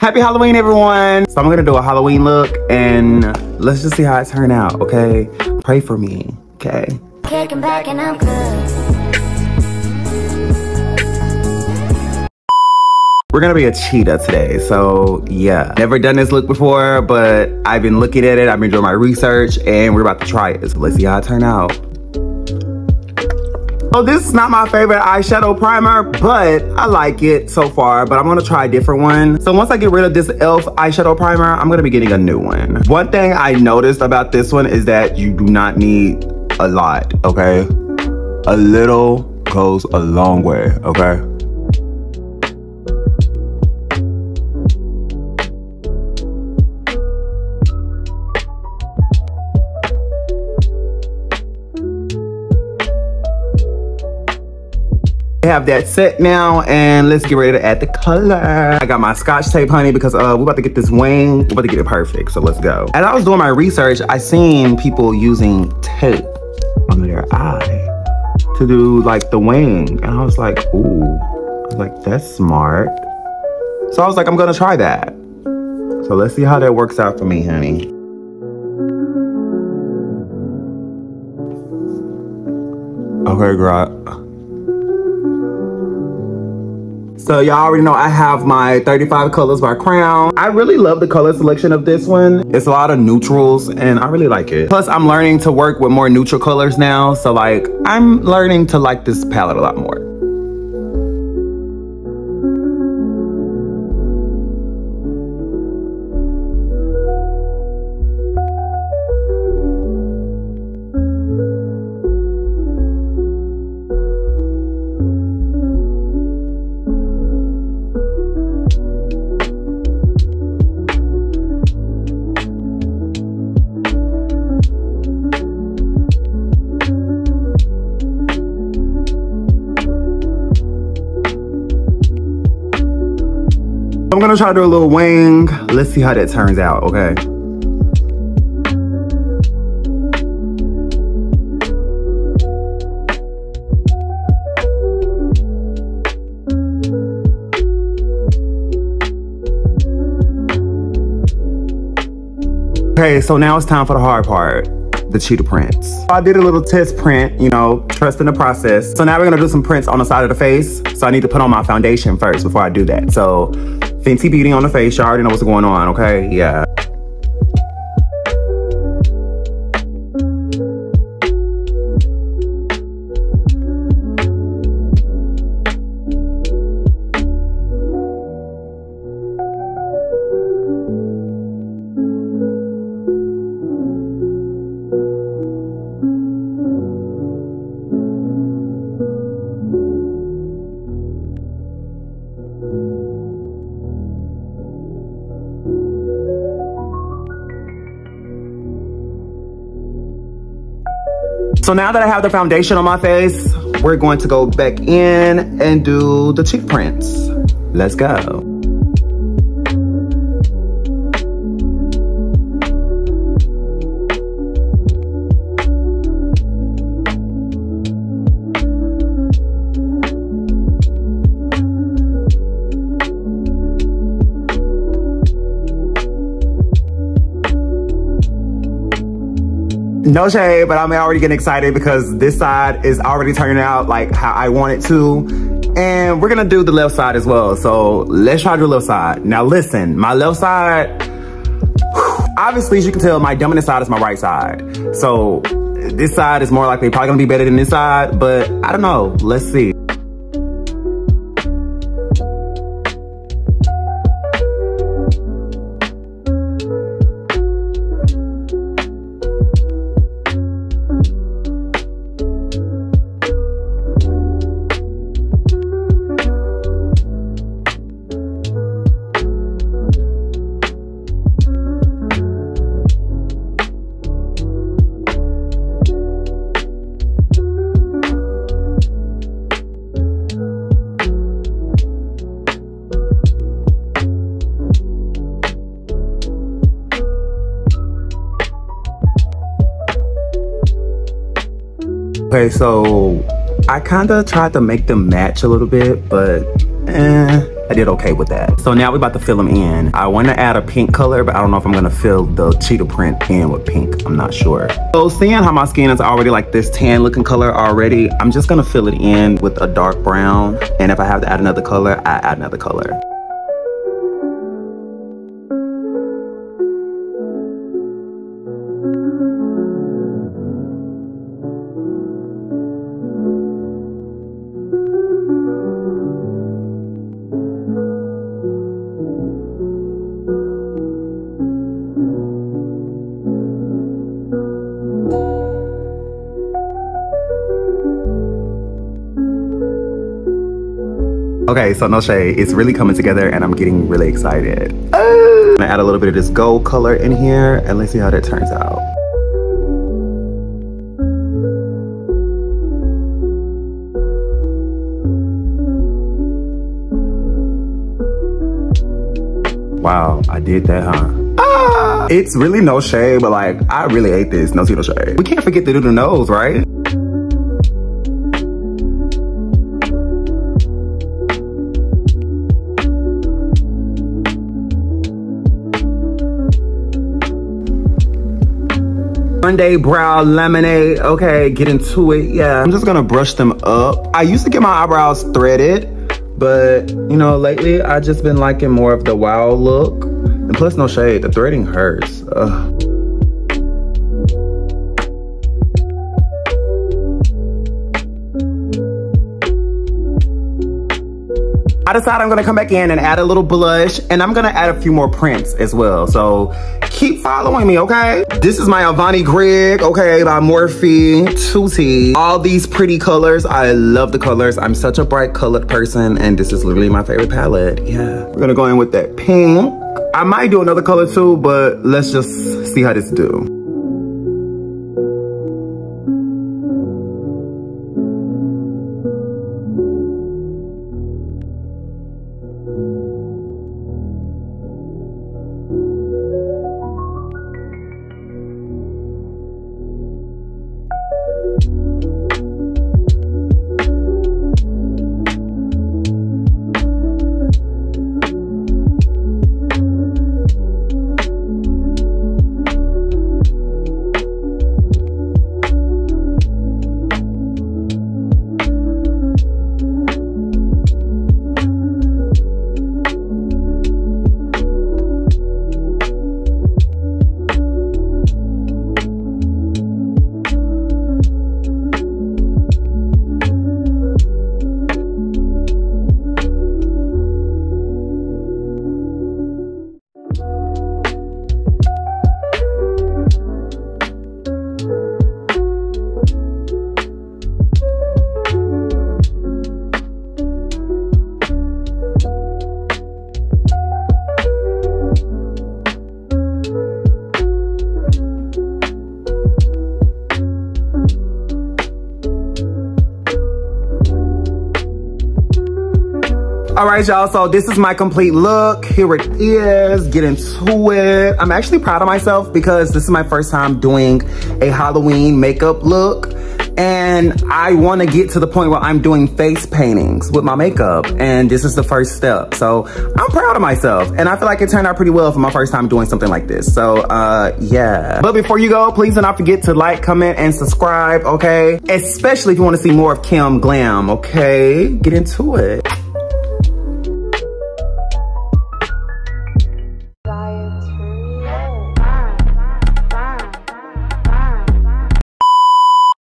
Happy Halloween, everyone. So I'm gonna do a Halloween look and let's just see how it turned out, okay? Pray for me, okay? Kicking back and I'm good. We're gonna be a cheetah today, so yeah. Never done this look before, but I've been looking at it, I've been doing my research, and we're about to try it. So let's see how it turned out. So this is not my favorite eyeshadow primer, but I like it so far, but I'm gonna try a different one. So once I get rid of this E.L.F. eyeshadow primer, I'm gonna be getting a new one. One thing I noticed about this one is that you do not need a lot, okay? A little goes a long way, okay? We have that set now, and let's get ready to add the color. I got my scotch tape, honey, because we're about to get this wing. We're about to get it perfect, so let's go. As I was doing my research, I seen people using tape under their eye to do like the wing. And I was like, ooh, I was like, that's smart. So I was like, I'm gonna try that. So let's see how that works out for me, honey. Okay, girl. So y'all already know I have my 35 colors by Crown. I really love the color selection of this one. It's a lot of neutrals and I really like it. Plus I'm learning to work with more neutral colors now. So like, I'm learning to like this palette a lot more. I'm gonna try to do a little wing. Let's see how that turns out, okay? Okay, so now it's time for the hard part, the cheetah prints. I did a little test print, you know, trust in the process. So now we're gonna do some prints on the side of the face. So I need to put on my foundation first before I do that. So Fenty Beauty on the face, y'all already know what's going on, okay? Yeah. So now that I have the foundation on my face, we're going to go back in and do the cheek prints. Let's go. No shade, but I'm already getting excited because this side is already turning out like how I want it to. And we're gonna do the left side as well. So let's try to do the left side. Now listen, my left side, obviously as you can tell, my dominant side is my right side. So this side is more likely probably gonna be better than this side, but I don't know, let's see. Okay, so I kind of tried to make them match a little bit, but I did okay with that. So now we're about to fill them in. I want to add a pink color, but I don't know if I'm gonna fill the cheetah print in with pink. I'm not sure. So seeing how my skin is already like this tan looking color already, I'm just gonna fill it in with a dark brown. And if I have to add another color, I add another color. Okay, so no shade, it's really coming together and I'm getting really excited. I'm gonna add a little bit of this gold color in here and let's see how that turns out. Wow, I did that, huh? It's really no shade, but like, I really ate this, no shade. We can't forget to do the nose, right? GrandeBROW Laminate, okay, get into it, yeah. I'm just gonna brush them up. I used to get my eyebrows threaded, but you know, lately I just been liking more of the wow look. And plus no shade, the threading hurts. Ugh. I decided I'm gonna come back in and add a little blush, and I'm gonna add a few more prints as well. So keep following me, okay? This is my Avanni Gregg, okay, by Moprhie, 2T. All these pretty colors, I love the colors. I'm such a bright colored person, and this is literally my favorite palette, yeah. We're gonna go in with that pink. I might do another color too, but let's just see how this do. All right, y'all, so this is my complete look. Here it is, get into it. I'm actually proud of myself because this is my first time doing a Halloween makeup look. And I wanna get to the point where I'm doing face paintings with my makeup. And this is the first step. So I'm proud of myself. And I feel like it turned out pretty well for my first time doing something like this. So yeah. But before you go, please do not forget to like, comment, and subscribe, okay? Especially if you wanna see more of Cam Glam, okay? Get into it.